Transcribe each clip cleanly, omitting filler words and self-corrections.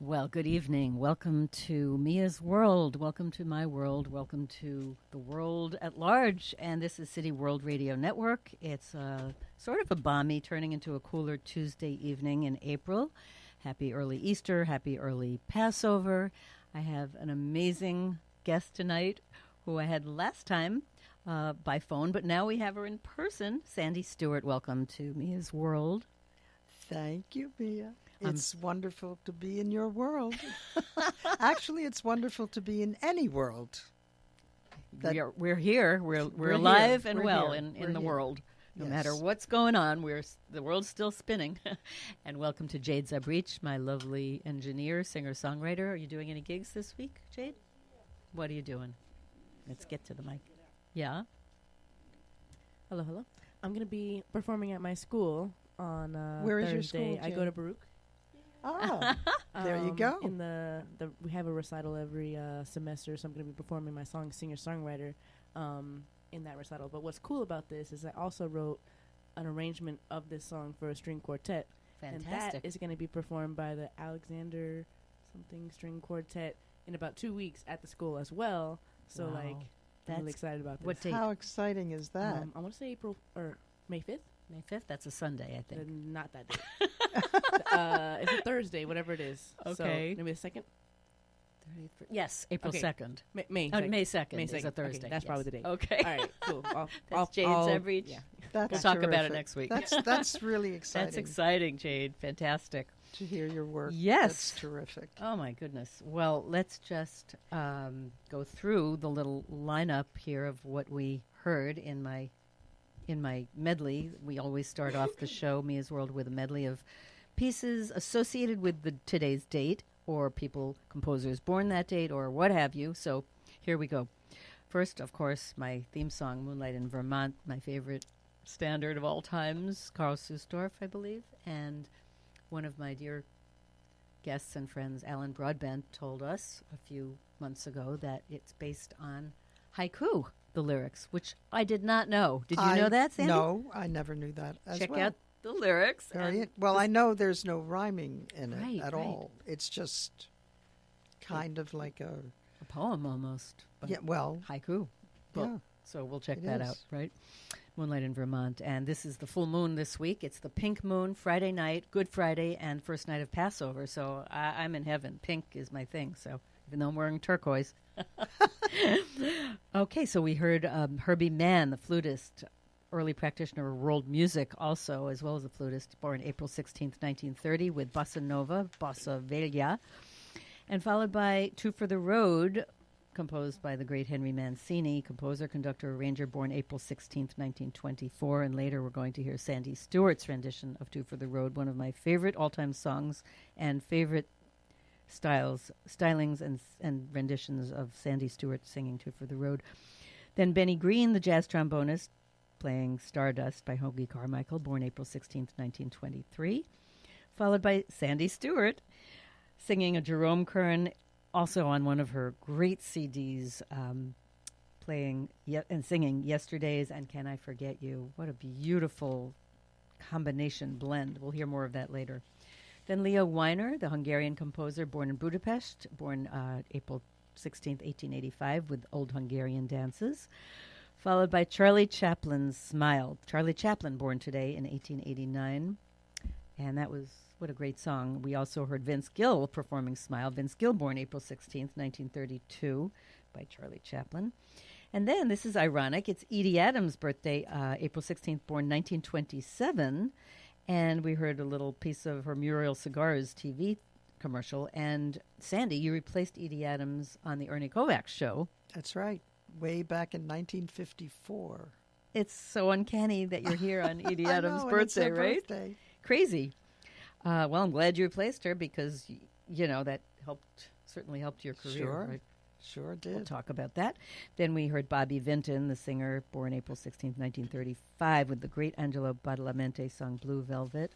Well, good evening. Welcome to Mia's World. Welcome to my world. Welcome to the world at large. And this is City World Radio Network. It's sort of a balmy, turning into a cooler Tuesday evening in April. Happy early Easter. Happy early Passover. I have an amazing guest tonight who I had last time by phone, but now we have her in person. Sandy Stewart, welcome to Mia's World. Thank you, Mia. It's wonderful to be in your world. Actually, it's wonderful to be in any world. We're here. We're alive and well in the here. World. No Yes. matter what's going on, the world's still spinning. And welcome to Jade Zabrich, my lovely engineer, singer-songwriter. Are you doing any gigs this week, Jade? What are you doing? Let's get to the mic. Yeah? Hello, hello. I'm going to be performing at my school on Where is Thursday. your school, I go Jane? to Baruch. Ah, there you go. In we have a recital every semester, so I'm going to be performing my song "Singer-Songwriter" in that recital. But what's cool about this is I also wrote an arrangement of this song for a string quartet, Fantastic. and that is going to be performed by the Alexander something string quartet in about 2 weeks at the school as well. So Wow. I'm really excited about this. What date? How exciting is that? I want to say April or May 5th. May 5th? That's a Sunday, I think. Not that day. It's a Thursday, whatever it is. Okay. So maybe the 2nd? Yes, April Okay. 2nd. May Oh, 2nd. May 2nd May is a 2nd. Thursday. Okay, that's yes. probably the date. Okay. All right, cool. That's Jade Zabrich. Yeah. That's We'll talk about it terrific. next week. That's really exciting. That's exciting, Jade. Fantastic. to hear your work. Yes. That's terrific. Oh, my goodness. Well, let's just go through the little lineup here of what we heard in my medley. We always start off the show, Mia's World, with a medley of pieces associated with today's date, or composers born that date, or what have you. So here we go. First, of course, my theme song, Moonlight in Vermont, my favorite standard of all times, Karl Susdorf, I believe. And one of my dear guests and friends, Alan Broadbent, told us a few months ago that it's based on haiku, the lyrics, which I did not know. Did you know that, Sandy? No, I never knew that as Check well. out the lyrics. Well, I know there's no rhyming in it Right, at right. all. It's just kind of like a poem almost. But haiku. Well, yeah. So we'll check It that is. out, right? Moonlight in Vermont. And this is the full moon this week. It's the pink moon, Friday night, Good Friday, and first night of Passover. So I'm in heaven. Pink is my thing. So even though I'm wearing turquoise. Okay, so we heard Herbie Mann, the flutist, early practitioner of world music also, as well as a flutist, born April 16th, 1930, with Bossa Nova, Bossa Vella, and followed by Two for the Road, composed by the great Henry Mancini, composer, conductor, arranger, born April 16th, 1924. And later we're going to hear Sandy Stewart's rendition of Two for the Road, one of my favorite all-time songs and favorite stylings and renditions of Sandy Stewart singing Two for the Road. Then Benny Green, the jazz trombonist, playing Stardust by Hoagie Carmichael, born April 16th, 1923. Followed by Sandy Stewart singing a Jerome Kern, also on one of her great CDs, playing and singing Yesterdays and Can I Forget You. What a beautiful combination blend. We'll hear more of that later. Then Leo Weiner, the Hungarian composer, born in Budapest, born April 16th, 1885, with Old Hungarian dances. Followed by Charlie Chaplin's Smile. Charlie Chaplin, born today in 1889. And that was, what a great song. We also heard Vince Gill performing Smile. Vince Gill, born April 16th, 1932, by Charlie Chaplin. And then, this is ironic, it's Edie Adams' birthday, April 16th, born 1927. And we heard a little piece of her Muriel Cigars TV commercial. And Sandy, you replaced Edie Adams on the Ernie Kovacs show. That's right. Way back in 1954. It's so uncanny that you're here on Edie I Adams' know, and birthday, it's her right? birthday. Crazy. Well, I'm glad you replaced her because, that certainly helped your career. Sure. Right? Sure did. We'll talk about that. Then we heard Bobby Vinton, the singer, born April 16th, 1935, with the great Angelo Badalamenti song Blue Velvet.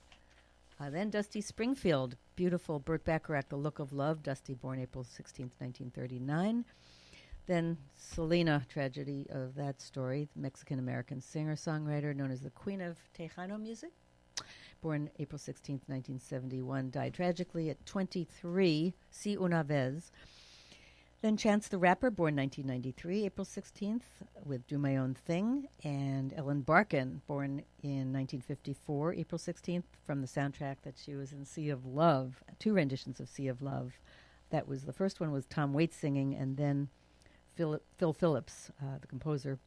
Then Dusty Springfield, beautiful Burt Bacharach, The Look of Love, Dusty, born April 16th, 1939. Then Selena, tragedy of that story, the Mexican-American singer-songwriter known as the Queen of Tejano music, born April 16th, 1971, died tragically at 23, Si Una Vez. Then Chance the Rapper, born 1993, April 16th, with Do My Own Thing. And Ellen Barkin, born in 1954, April 16th, from the soundtrack that she was in Sea of Love, 2 renditions of Sea of Love. That was, the first one was Tom Waits singing, and then Phil Phillips, the composer,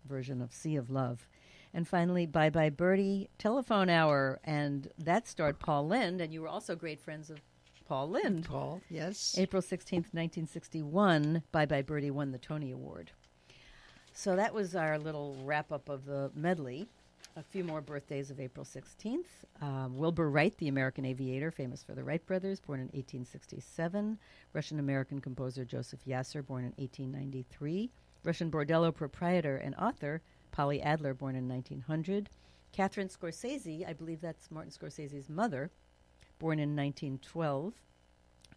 version of Sea of Love. And finally, Bye Bye Birdie, Telephone Hour, and that starred Paul Lynde, and you were also great friends of Paul Lynde. Paul, yes. April 16th, 1961, Bye Bye Birdie won the Tony Award. So that was our little wrap-up of the medley. A few more birthdays of April 16th. Wilbur Wright, the American aviator, famous for the Wright brothers, born in 1867. Russian-American composer Joseph Yasser, born in 1893. Russian bordello proprietor and author Polly Adler, born in 1900. Catherine Scorsese, I believe that's Martin Scorsese's mother, born in 1912,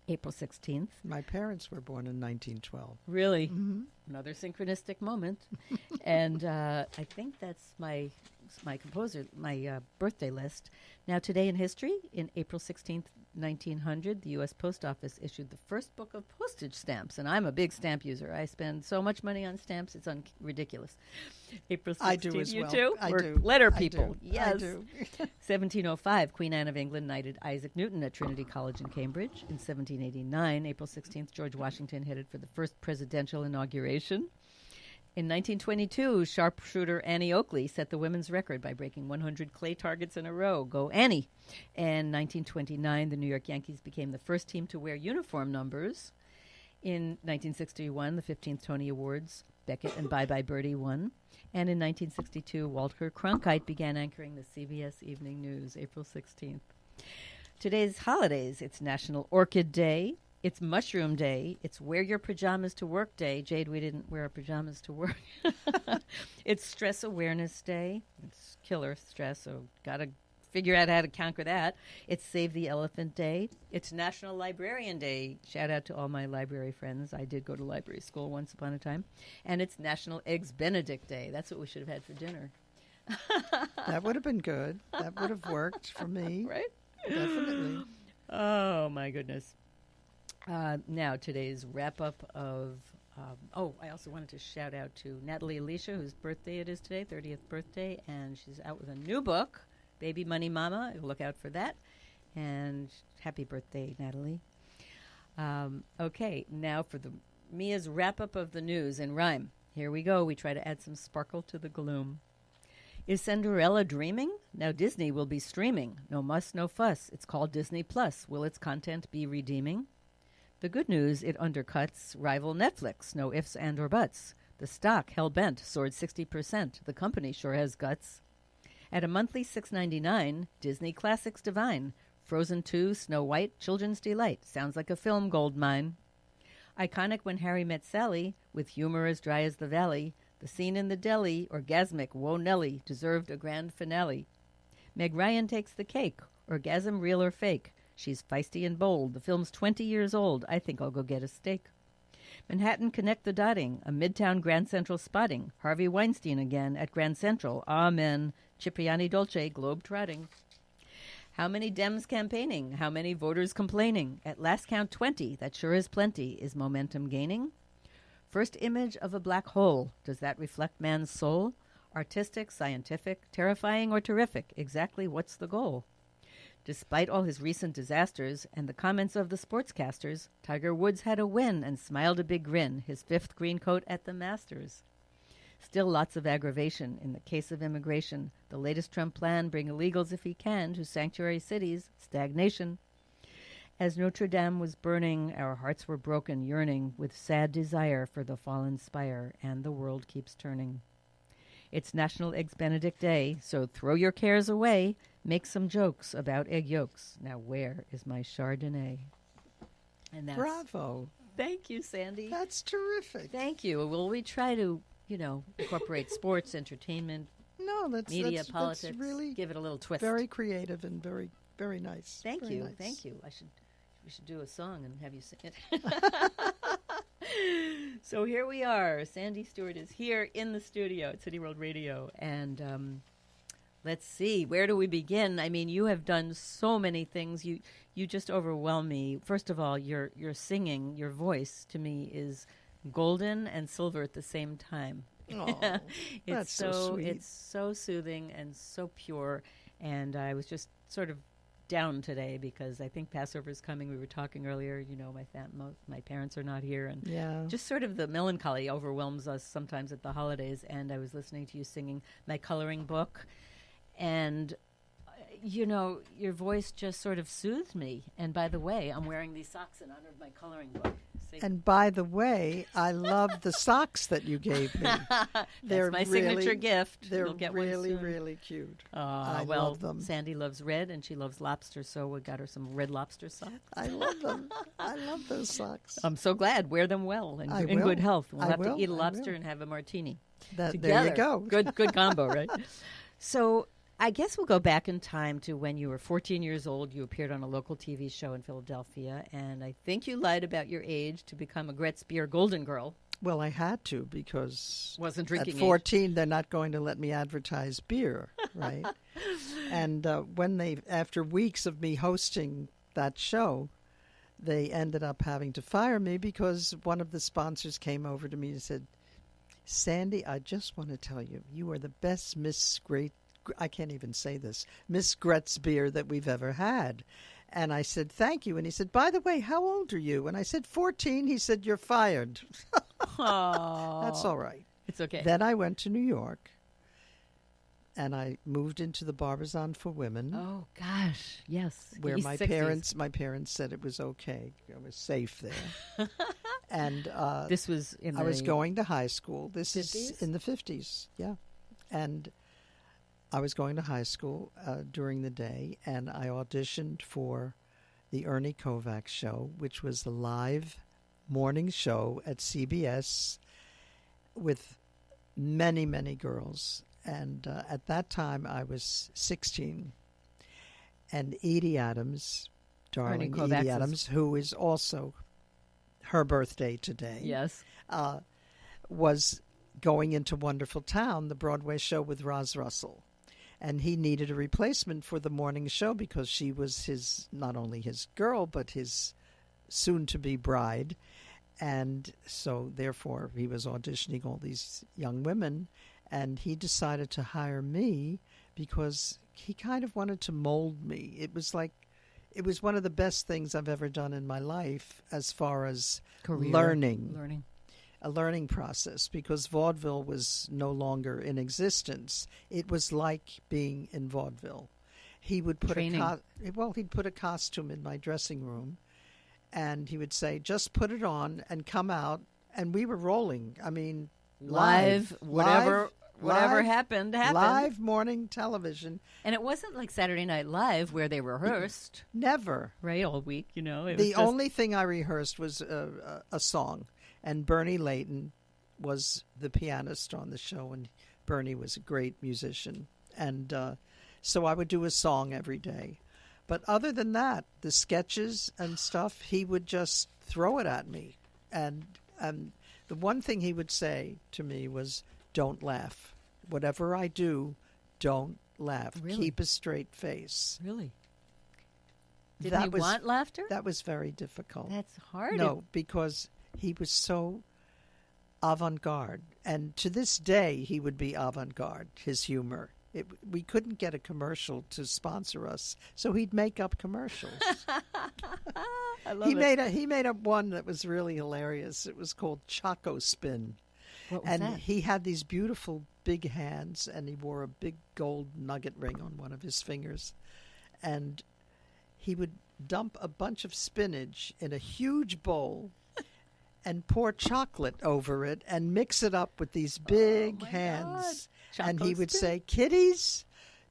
April 16th. My parents were born in 1912. Really? Mm-hmm. Another synchronistic moment. And I think that's my birthday list. Now, today in history, in April 16th, 1900, the U.S. Post Office issued the first book of postage stamps, and I'm a big stamp user. I spend so much money on stamps, it's ridiculous. April 16th, I do as you well. too? I We're do. letter I people. do. Yes. I do. 1705, Queen Anne of England knighted Isaac Newton at Trinity College in Cambridge. In 1789, April 16th, George Washington headed for the first presidential inauguration. In 1922, sharpshooter Annie Oakley set the women's record by breaking 100 clay targets in a row. Go Annie! In 1929, the New York Yankees became the first team to wear uniform numbers. In 1961, the 15th Tony Awards, Beckett and Bye Bye Birdie won. And in 1962, Walter Cronkite began anchoring the CBS Evening News, April 16th. Today's holidays, it's National Orchid Day. It's Mushroom Day. It's Wear Your Pajamas to Work Day. Jade, we didn't wear our pajamas to work. It's Stress Awareness Day. It's killer stress, so got to figure out how to conquer that. It's Save the Elephant Day. It's National Librarian Day. Shout out to all my library friends. I did go to library school once upon a time. And it's National Eggs Benedict Day. That's what we should have had for dinner. That would have been good. That would have worked for me. Right? Definitely. Oh, my goodness. Now, today's wrap-up of... I also wanted to shout out to Natalie Alicia, whose birthday it is today, 30th birthday, and she's out with a new book, Baby Money Mama. Look out for that. And happy birthday, Natalie. Okay, now for Mia's wrap-up of the news in rhyme. Here we go. We try to add some sparkle to the gloom. Is Cinderella dreaming? Now Disney will be streaming. No muss, no fuss. It's called Disney Plus. Will its content be redeeming? The good news, it undercuts rival Netflix. No ifs and or buts. The stock, hell-bent, soared 60%. The company sure has guts. At a monthly $6.99, Disney Classics Divine. Frozen 2, Snow White, Children's Delight. Sounds like a film gold mine. Iconic When Harry Met Sally, with humor as dry as the valley. The scene in the deli, orgasmic, whoa Nelly, deserved a grand finale. Meg Ryan takes the cake, orgasm real or fake. She's feisty and bold. The film's 20 years old. I think I'll go get a steak. Manhattan Connect the Dotting, a Midtown Grand Central spotting. Harvey Weinstein again at Grand Central. Amen. Cipriani Dolce, globe trotting. How many Dems campaigning? How many voters complaining? At last count 20. That sure is plenty. Is momentum gaining? First image of a black hole. Does that reflect man's soul? Artistic, scientific, terrifying, or terrific? Exactly what's the goal? Despite all his recent disasters and the comments of the sportscasters, Tiger Woods had a win and smiled a big grin, his 5th green coat at the Masters. Still lots of aggravation in the case of immigration. The latest Trump plan, bring illegals if he can to sanctuary cities, stagnation. As Notre Dame was burning, our hearts were broken, yearning with sad desire for the fallen spire, and the world keeps turning. It's National Eggs Benedict Day, so throw your cares away. Make some jokes about egg yolks. Now where is my Chardonnay? And that's Bravo. Thank you, Sandy. That's terrific. Thank you. Well, we try to, incorporate sports, entertainment, No, media, that's politics. really Give it a little twist. very creative and very, very nice. Thank Very you. nice. Thank you. We should do a song and have you sing it. So here we are. Sandy Stewart is here in the studio at City World Radio, and Let's see. Where do we begin? I mean, you have done so many things. You just overwhelm me. First of all, your singing, your voice to me is golden and silver at the same time. Oh, that's so sweet. It's so soothing and so pure. And I was just sort of down today because I think Passover is coming. We were talking earlier. You know, my parents are not here, and just sort of the melancholy overwhelms us sometimes at the holidays. And I was listening to you singing my coloring book, and you know, your voice just sort of soothed me. And by the way, I'm wearing these socks in honor of my coloring book. See? And by the way, I love the socks that you gave me. They're my signature gift. They're You'll get really, one soon. really cute. I love them. Sandy loves red, and she loves lobster, so we got her some red lobster socks. I love them. I love those socks. I'm so glad. Wear them well and in good health. We'll have to eat a lobster and have a martini. There you go. Good combo, right? So I guess we'll go back in time to when you were 14 years old. You appeared on a local TV show in Philadelphia, and I think you lied about your age to become a Gretz Beer Golden Girl. Well, I had to because wasn't drinking at 14 they're not going to let me advertise beer, right? And after weeks of me hosting that show, they ended up having to fire me because one of the sponsors came over to me and said, "Sandy, I just want to tell you, you are the best I can't even say this, Miss Gretz Beer that we've ever had." And I said, "Thank you." And he said, "By the way, how old are you?" And I said, 14. He said, "You're fired." Oh, that's all right. It's okay. Then I went to New York, and I moved into the Barbizon for Women. Oh, gosh, yes. Where East my 60s. parents said it was okay. I was safe there. And this was in I was going to high school. This 50s? is in the 50s, yeah. And I was going to high school during the day, and I auditioned for the Ernie Kovacs show, which was the live morning show at CBS with many, many girls. And at that time, I was 16. And Edie Adams, darling Edie Adams, who is also her birthday today, yes, was going into Wonderful Town, the Broadway show with Roz Russell. And he needed a replacement for the morning show because she was not only his girl, but his soon-to-be bride. And so, therefore, he was auditioning all these young women. And he decided to hire me because he kind of wanted to mold me. It was one of the best things I've ever done in my life as far as learning. A learning process, because vaudeville was no longer in existence. It was like being in vaudeville. He would put he'd put a costume in my dressing room, and he would say, "Just put it on and come out." And we were rolling. I mean, live, whatever happened. Live morning television. And it wasn't like Saturday Night Live where they rehearsed. Never. Right, all week, you know. The only thing I rehearsed was a song. And Bernie Layton was the pianist on the show, and Bernie was a great musician. And so I would do a song every day. But other than that, the sketches and stuff, he would just throw it at me. And the one thing he would say to me was, "Don't laugh. Whatever I do, don't laugh. Really? Keep a straight face." Really? Didn't he want laughter? That was very difficult. That's hard. No, because he was so avant-garde. And to this day, he would be avant-garde, his humor. We couldn't get a commercial to sponsor us, so he'd make up commercials. I love it. He made up one that was really hilarious. It was called Choco Spin. What was that? He had these beautiful big hands, and he wore a big gold nugget ring on one of his fingers. And he would dump a bunch of spinach in a huge bowl and pour chocolate over it and mix it up with these big hands. And he would say, "Kiddies,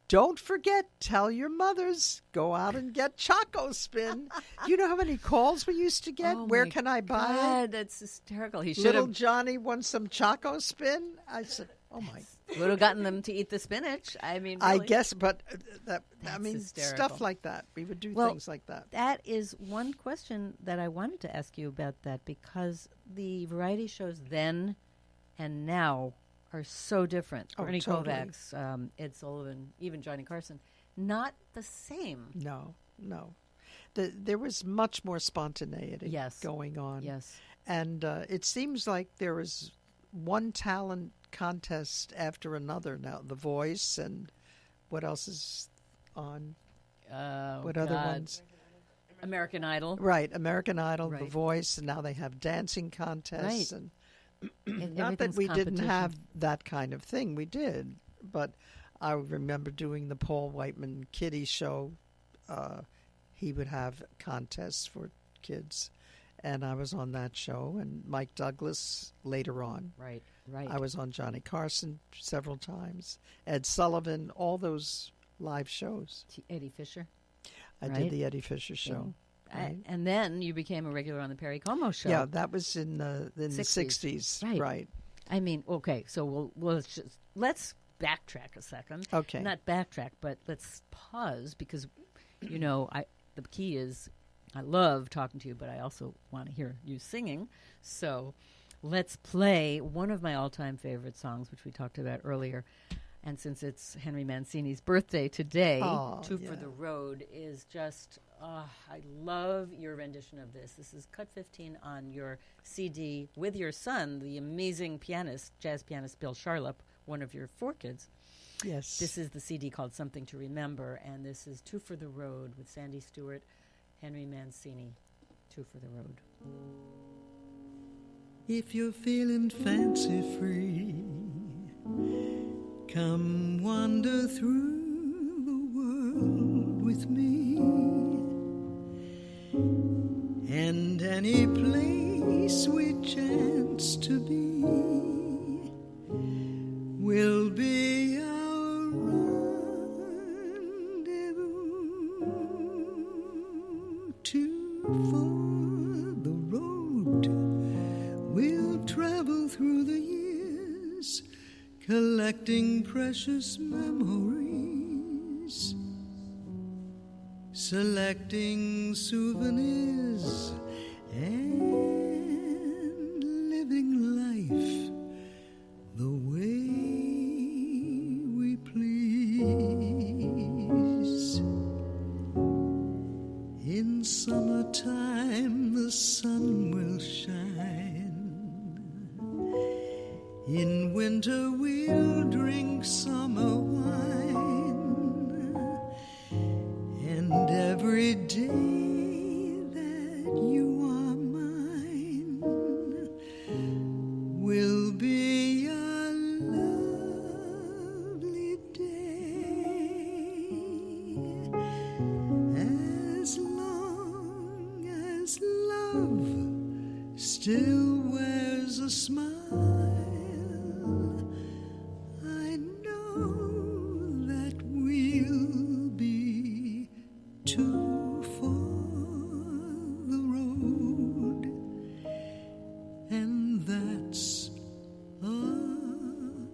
don't forget, tell your mothers, go out and get Choco Spin." Do you know how many calls we used to get? Where can I buy it? That's hysterical. He should Little have. Johnny wants some Choco Spin. I said, "Oh my." Would have gotten them to eat the spinach. I mean, I really. guess, but Hysterical. stuff like that. We would do things like that. That is one question that I wanted to ask you about that, because the variety shows then and now are so different. Oh, Bernie totally. Kovacs, Ed Sullivan, even Johnny Carson, not the same. No. There was much more spontaneity Yes. going on. Yes. And it seems like there is one talent contest after another now. The Voice, and what else is on? What other ones? American Idol. Right, American Idol, The Right. Voice, and now they have dancing contests. Right. And not that Everything's we didn't competition. have that kind of thing. We did. But I remember doing the Paul Whiteman Kiddie show. He would have contests for kids. And I was on that show. And Mike Douglas later on. Right. I was on Johnny Carson several times. Ed Sullivan, all those live shows. Eddie Fisher. I Right. did the Eddie Fisher show. Right. And then you became a regular on the Perry Como show. Yeah, that was in the 60s. Right. I mean, okay, so let's backtrack a second. Okay. Not backtrack, but let's pause because, the key is I love talking to you, but I also want to hear you singing. So let's play one of my all-time favorite songs, which we talked about earlier. And since it's Henry Mancini's birthday today, Two for the Road is just, I love your rendition of this. This is cut 15 on your CD with your son, the amazing pianist, jazz pianist Bill Charlap, one of your 4 kids. Yes. This is the CD called Something to Remember, and this is Two for the Road with Sandy Stewart, Henry Mancini, Two for the Road. If you're feeling fancy-free, come wander through the world with me, and any place we chance to be will be our rendezvous. Two for the road, we'll travel through the years, collecting precious memories, selecting souvenirs, and living life the way we please. In summertime the sun will shine, in winter we'll drink summer wine, and every day that you are mine will be a lovely day, as long as love still wears a smile. I know that we'll be two for the road, and that's a long,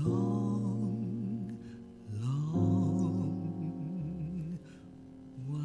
long while.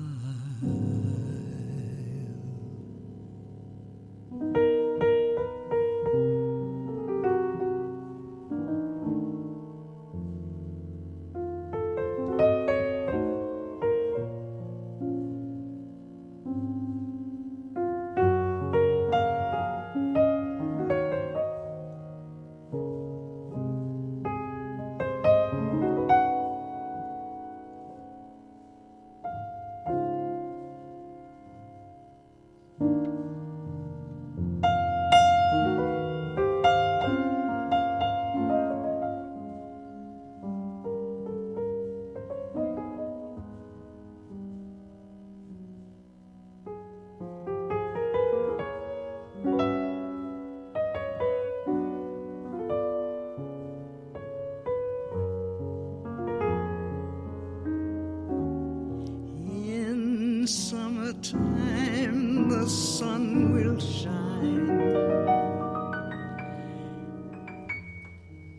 In summertime the sun will shine,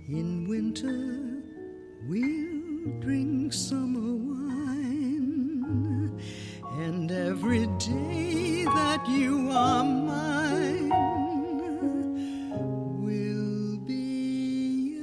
in winter we'll drink summer wine, and every day that you are mine will be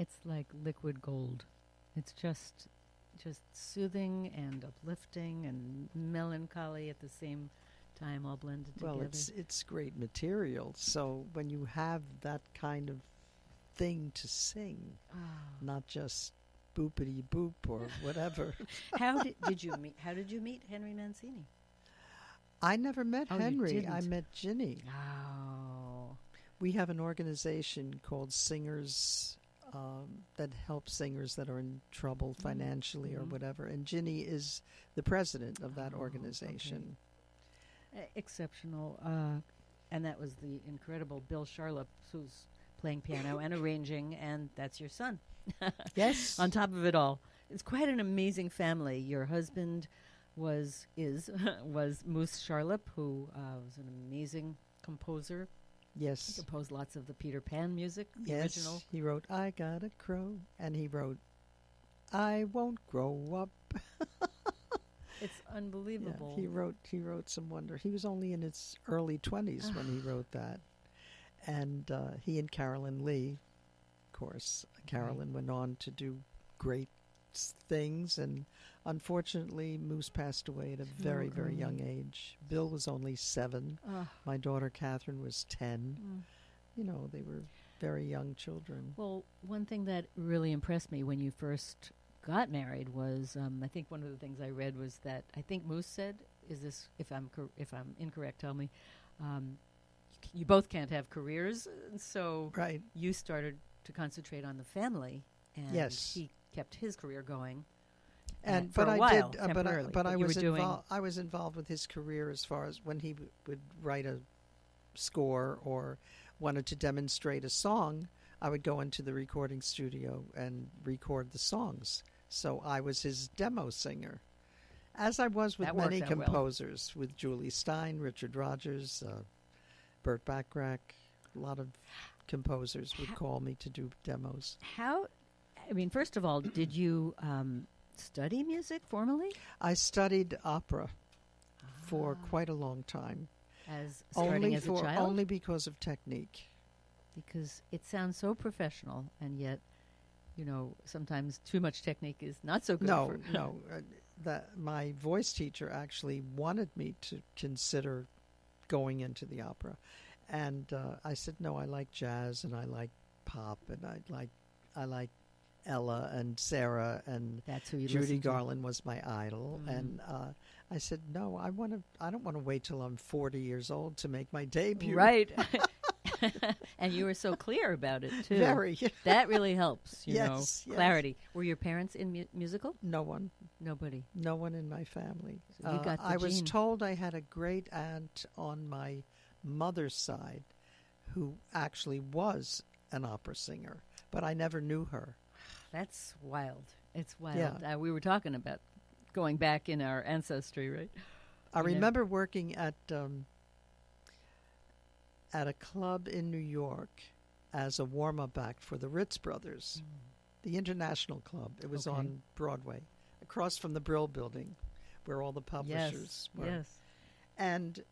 It's like liquid gold. It's just soothing and uplifting and melancholy at the same time, all blended Well, together. it's great material. So when you have that kind of thing to sing, not just boopity boop or whatever. How did you meet? How did you meet Henry Mancini? I never met Oh, you Henry. I didn't. met Ginny. Oh, We have an organization called Singers that helps singers that are in trouble financially or Mhm. whatever. And Ginny is the president of that Oh, organization. exceptional. And that was the incredible Bill Charlap, who's playing piano and arranging, and that's your son. Yes. On top of it all, it's quite an amazing family. Your husband was Moose Charlap, who was an amazing composer. He Yes. composed lots of the Peter Pan music, the Yes. original. He wrote I Got a Crow, and he wrote I Won't Grow Up. It's Yeah, unbelievable. he wrote some wonder. He was only in his early 20s when he wrote that. And he and Carolyn Lee, of course, Carolyn went on to do great things, and unfortunately Moose passed away at a very, very early. young age. Bill was only 7. Ah, My daughter Catherine was 10. mm. You know, they were very young children. Well, one thing that really impressed me when you first got married was, I think one of the things I read was that I think Moose said, "Is this if I'm incorrect? Tell me." You both can't have careers, and so Right. you started to concentrate on the family, and Yes. he kept his career going. And for but a I while, did, temporarily, but I you were was doing- involved. I was involved with his career as far as when he would write a score or wanted to demonstrate a song. I would go into the recording studio and record the songs. So I was his demo singer, as I was with That worked many out well. composers, with Julie Stein, Richard Rogers, Burt Bacharach. A lot of composers would call me to do demos. How? I mean, first of all, did you study music formally? I studied opera for Ah. quite a long time. As starting as a child? Only because of technique. Because it sounds so professional, and yet, sometimes too much technique is not so good. No, no. That my voice teacher actually wanted me to consider going into the opera, and I said no. I like jazz and I like pop, and I like Ella and Sarah, and That's who you Judy listen to. Garland was my idol, Mm. and I said no. I don't want to wait till I'm 40 years old to make my debut. Right. And you were so clear about it, too. Very. That really helps, Yes, yes. Clarity. Were your parents in musical? No one. Nobody. No one in my family. So you got the I was gene. told I had a great aunt on my mother's side who actually was an opera singer, but I never knew her. That's wild. It's wild. Yeah. We were talking about going back in our ancestry, right? I Yeah. remember working at a club in New York as a warm-up act for the Ritz Brothers, the International Club. It was Okay. on Broadway, across from the Brill Building, where all the publishers were. Yes. And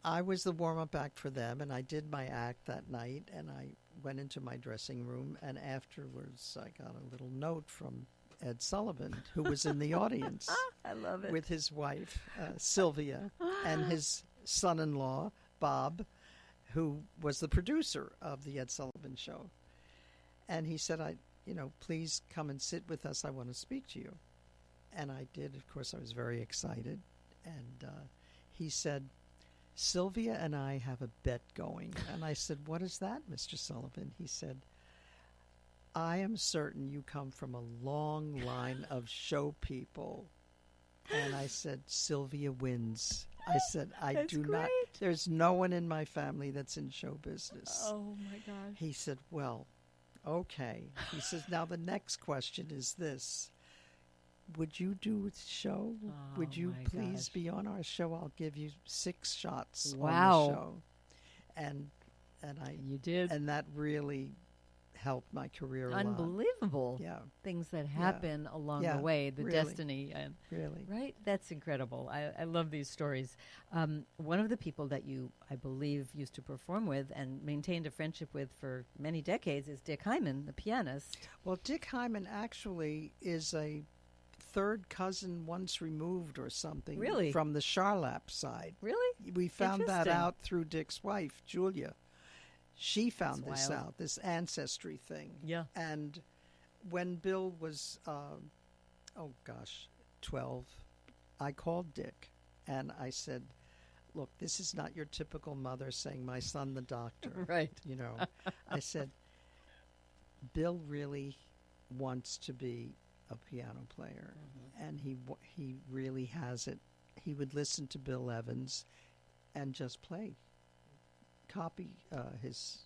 I was the warm-up act for them, and I did my act that night, and I went into my dressing room, and afterwards I got a little note from Ed Sullivan, who was in the audience I love it. with his wife, Sylvia, and his son-in-law, Bob, who was the producer of the Ed Sullivan Show. And he said, please come and sit with us. I want to speak to you. And I did. Of course, I was very excited. And he said, Sylvia and I have a bet going. And I said, what is that, Mr. Sullivan? He said, I am certain you come from a long line of show people. And I said, Sylvia wins. I said, I That's do not. great. There's no one in my family that's in show business. Oh, my gosh. He said, well, okay. He says, now the next question is this. Would you do a show? Oh, Would you my please gosh. be on our show? I'll give you 6 shots Wow. on the show. And I You did. and that really helped my career a lot. Unbelievable. Yeah, Things that happen along Yeah, the way, the really. destiny. And really. right? That's incredible. I love these stories. One of the people that you, I believe, used to perform with and maintained a friendship with for many decades is Dick Hyman, the pianist. Well, Dick Hyman actually is a third cousin once removed or something Really? from the Charlap side. Really? We found that Interesting. out through Dick's wife, Julia. She found That's this wild. out, this ancestry thing. Yeah. And when Bill was, 12, I called Dick and I said, look, this is not your typical mother saying, my son, the doctor. Right. You know, I said, Bill really wants to be a piano player, and he really has it. He would listen to Bill Evans and just copy his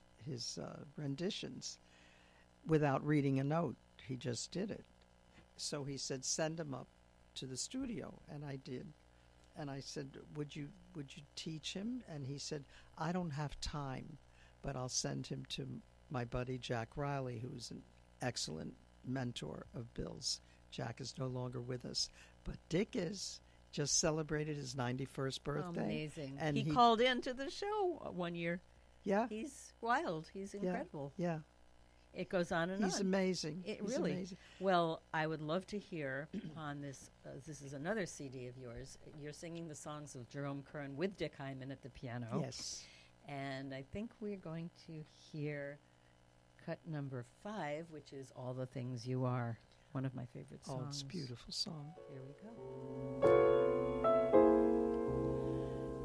renditions without reading a note. He just did it. So he said, send him up to the studio, and I did. And I said, would you teach him? And he said, I don't have time, but I'll send him to my buddy Jack Riley, who's an excellent mentor of Bill's. Jack is no longer with us, but Dick is. Just celebrated his 91st birthday. Amazing. And he called in to the show one year. Yeah. He's wild. He's incredible. Yeah. It goes on and on. He's amazing. It He's really. amazing. Well, I would love to hear on this. This is another CD of yours. You're singing the songs of Jerome Kern with Dick Hyman at the piano. Yes. And I think we're going to hear cut number 5, which is All the Things You Are. One of my favorite songs. Oh, it's a beautiful song. Here we go.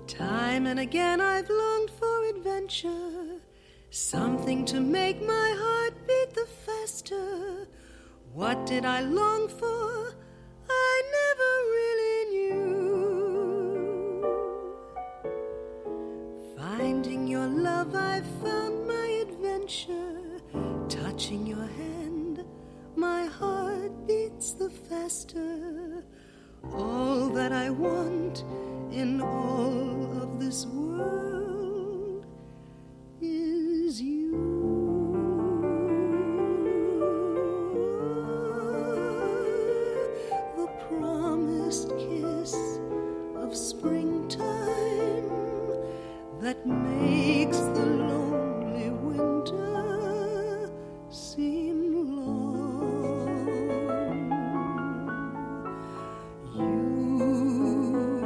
Time and again I've longed for adventure, something to make my heart beat the faster. What did I long for? I never really knew. Finding your love, I found my adventure. Touching your hand, my heart beats the faster. All that I want in all of this world is you. The promised kiss of springtime that makes the lonely winter seem long. You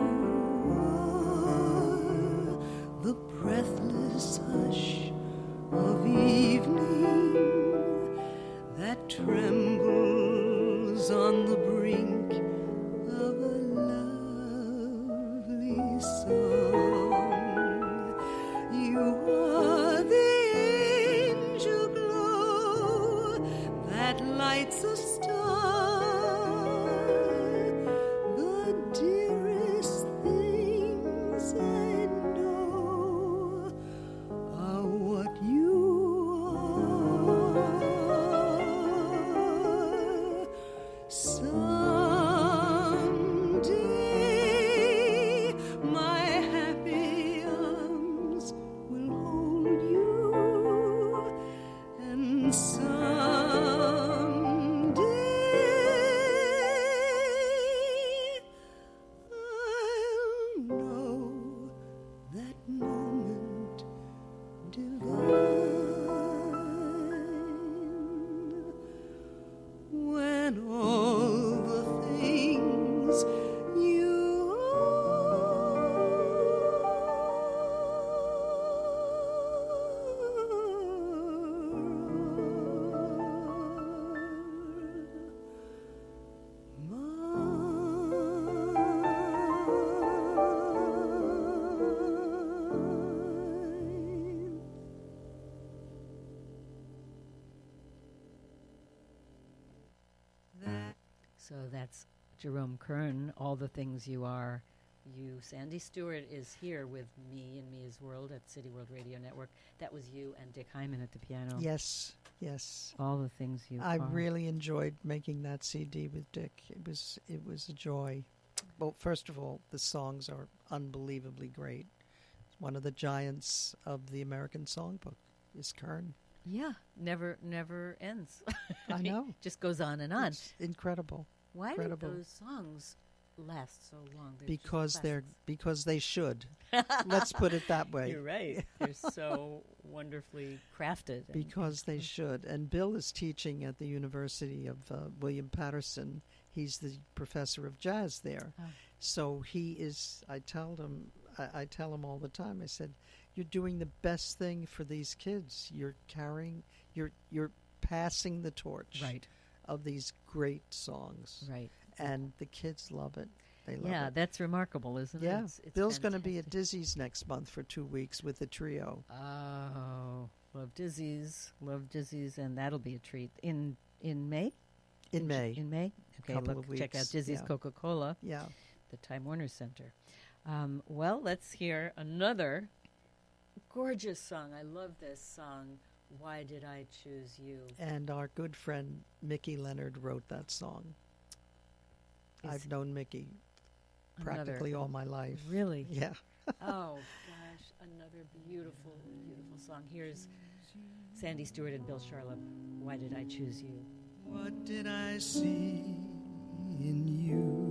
are the breathless hush of evening that trembles on the brink of a lovely song. You are the angel glow that lights a star. The dearest things I know are what you are. Someday my happy arms will hold you, and someday I'll know that moment divine, when all the things you mine. So that's Jerome Kern, All the Things You Are. You, Sandy Stewart, is here with me in Mia's World at City World Radio Network. That was you and Dick Hyman at the piano. Yes, yes. All the Things You I Are. really enjoyed making that CD with Dick. It was a joy. Well, first of all, the songs are unbelievably great. One of the giants of the American songbook is Kern. Yeah, never ends. I know. Just goes on and on. It's incredible. Why incredible. do those songs last so long? Because they should. Let's put it that way. You're right. They're so wonderfully crafted. Because they should. And Bill is teaching at the University of William Patterson. He's the professor of jazz there. Oh. So he is, I tell him all the time, I said, you're doing the best thing for these kids. You're passing the torch of these great songs. Right. And the kids love it. They love it. Yeah, that's remarkable, isn't it? Yeah. It's Bill's going to be at fantastic. Dizzy's next month for 2 weeks with the trio. Oh, love Dizzy's, and that'll be a treat. In May? In May. In May? Okay, Couple of check out weeks, Dizzy's yeah. Coca-Cola, Yeah. the Time Warner Center. Well, let's hear another gorgeous song. I love this song, Why Did I Choose You? And our good friend Mickey Leonard wrote that song. I've known Mickey practically all my life. Really? Yeah. Oh, gosh, another beautiful, beautiful song. Here's Sandy Stewart and Bill Charlap, Why Did I Choose You? What did I see in you?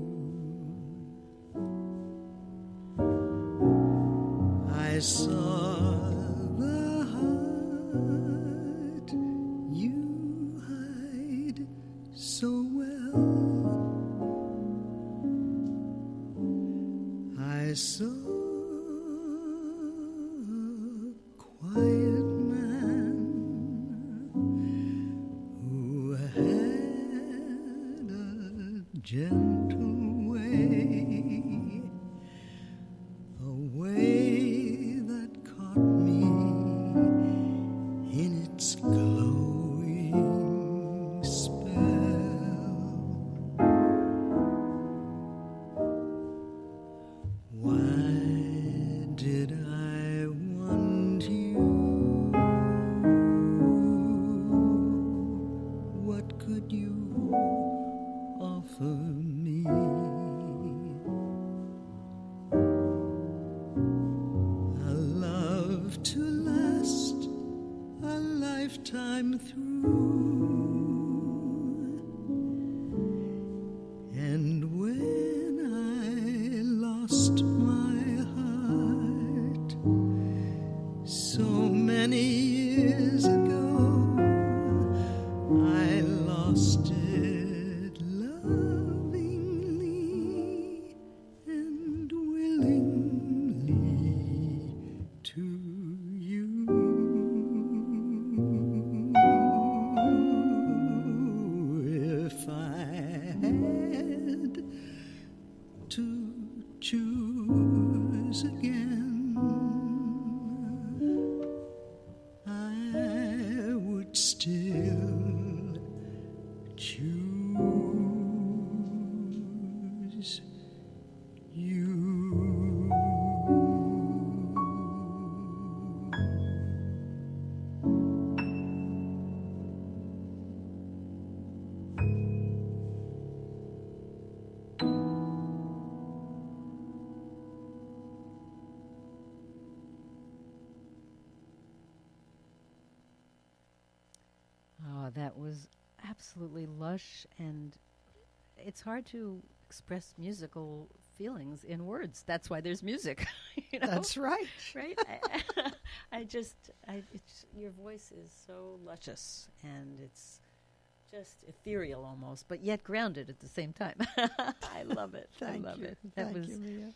I saw the heart you hide so well. I saw a quiet man who had a gentle way, a way that caught me in its glowing spell. Why did I want you? What could you offer me? A love to last a lifetime through. And when I lost my heart so many years ago, I lost it lovingly and willingly to you. If I had to choose again, I would still choose you. Oh, that was absolutely lush, and it's hard to express musical feelings in words. That's why there's music. You know? That's right. Right? Your voice is so luscious, and it's just ethereal almost, but yet grounded at the same time. I love it. Thank I love you. it. That Thank was you, Mia.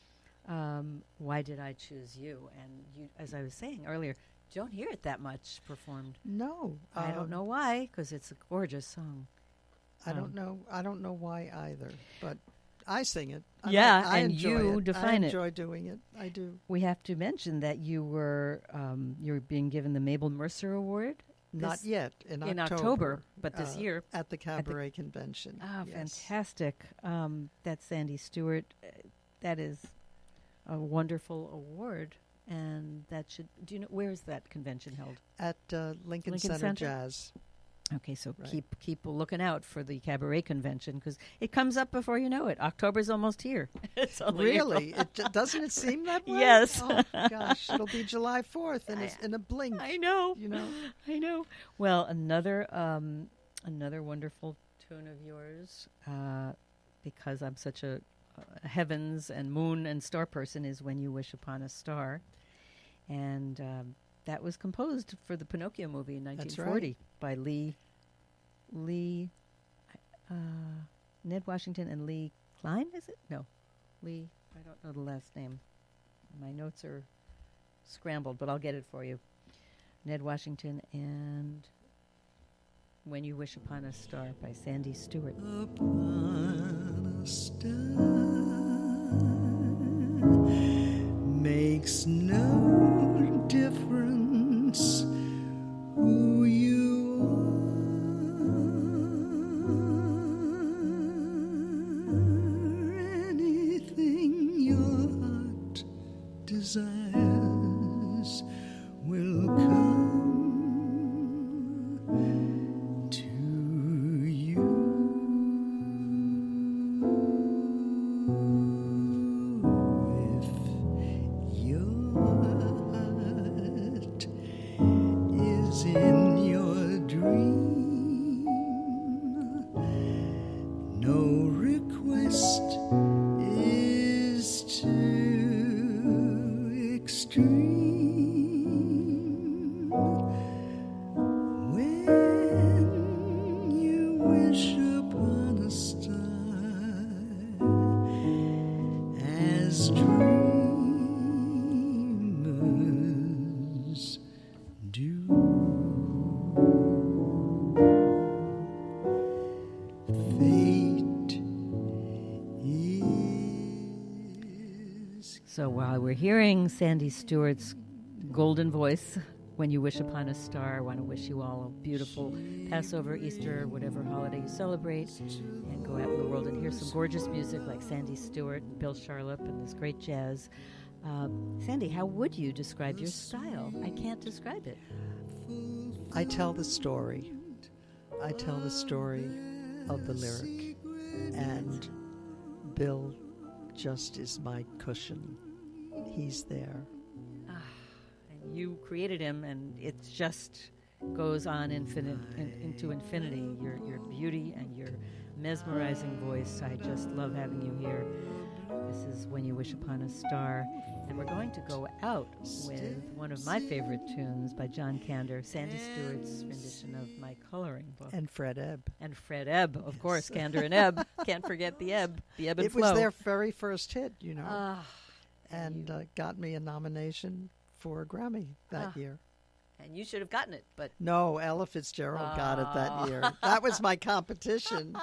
Why Did I Choose You? And you, as I was saying earlier, don't hear it that much performed. No. I don't know why, because it's a gorgeous song. I don't know. I don't know why either. But I sing it. Yeah, I and enjoy you it. define I it. enjoy doing it. I do. We have to mention that you were being given the Mabel Mercer Award. Not this- yet. in October, but this year. at the Cabaret Convention. Ah, Yes. fantastic. That's Sandy Stewart. That is a wonderful award. And that should, do you know, where is that convention held? At Lincoln Lincoln Center Center? Jazz. Okay, so Right. keep looking out for the cabaret convention because it comes up before you know it. October's almost here. It's only April. Really? Doesn't it seem that way? Yes. Oh, gosh. It'll be July 4th in a blink. I know. You know? I know. Well, another wonderful tune of yours, because I'm such a heavens and moon and star person, is "When You Wish Upon a Star," and that was composed for the Pinocchio movie in 1940 by Ned Washington and Lee Klein. Is it? No, Lee. I don't know the last name. My notes are scrambled, but I'll get it for you. Ned Washington and "When You Wish Upon a Star" by Sandy Stewart. Upon a star makes no difference who you are. Anything your heart desires will come to you. If your heart is in your dream, no request is too extreme. When you wish upon a star, as dreamers do. Fate is. So while we're hearing Sandy Stewart's golden voice, "When You Wish Upon a Star," I want to wish you all a beautiful Passover, Easter, whatever holiday you celebrate, and go out in the world and hear some gorgeous music like Sandy Stewart and Bill Charlap and this great jazz. Sandy, how would you describe your style? I can't describe it. I tell the story. I tell the story of the lyric. And Bill just is my cushion. He's there. And you created him, and it just goes on into infinity. Your beauty and your mesmerizing voice. I just love having you here. This is "When You Wish Upon a Star," and we're going to go out with one of my favorite tunes by John Kander, Sandy Stewart's rendition of "My Coloring Book." And Fred Ebb. And Fred Ebb, of course, Kander and Ebb. Can't forget the ebb and It flow. was their very first hit, you know, Ah, and got me a nomination for a Grammy that year. and you should have gotten it, but No, Ella Fitzgerald got it that year. That was my competition.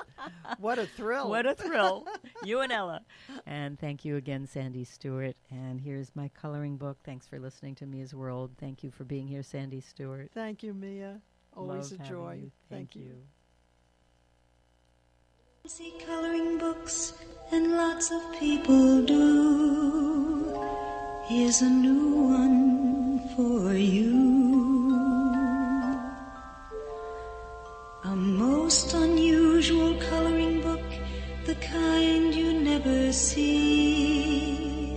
What a thrill. what a thrill. You and Ella. And thank you again, Sandy Stewart. And here's "My Coloring Book." Thanks for listening to Mia's World. Thank you for being here, Sandy Stewart. Thank you, Mia. Always Love a having joy. you. Thank you. I see coloring books and lots of people do. Here's a new one for you. A most unusual coloring book, the kind you never see.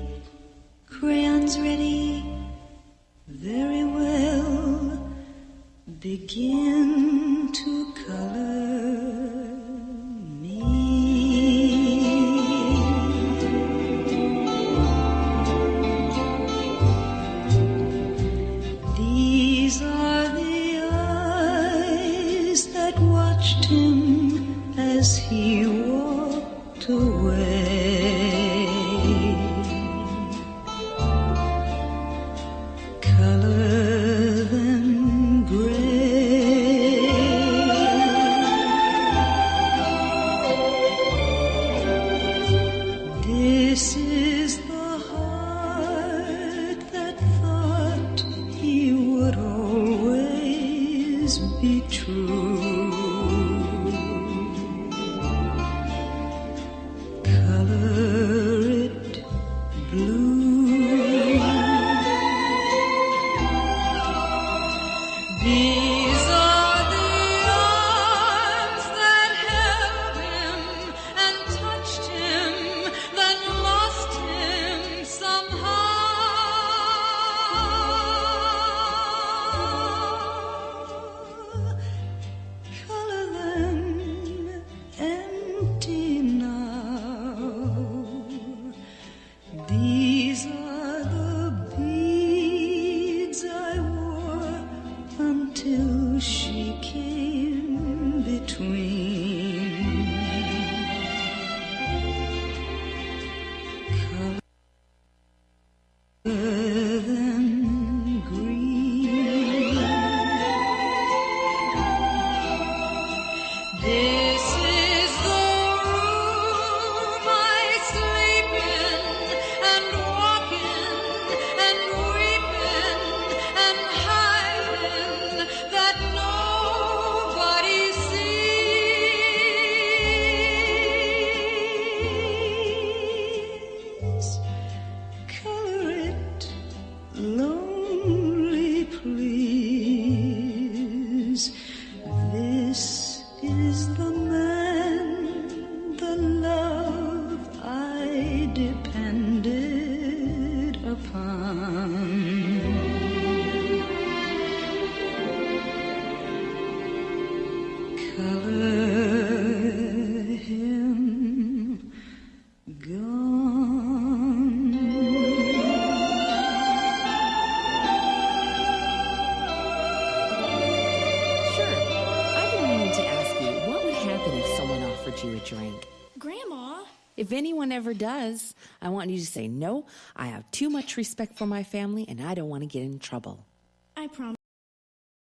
Crayons ready, very well. Begin to color me. These are the eyes that watched him as he walked away. Color them gray. If anyone ever does, I want you to say, no, I have too much respect for my family and I don't want to get in trouble. I promise.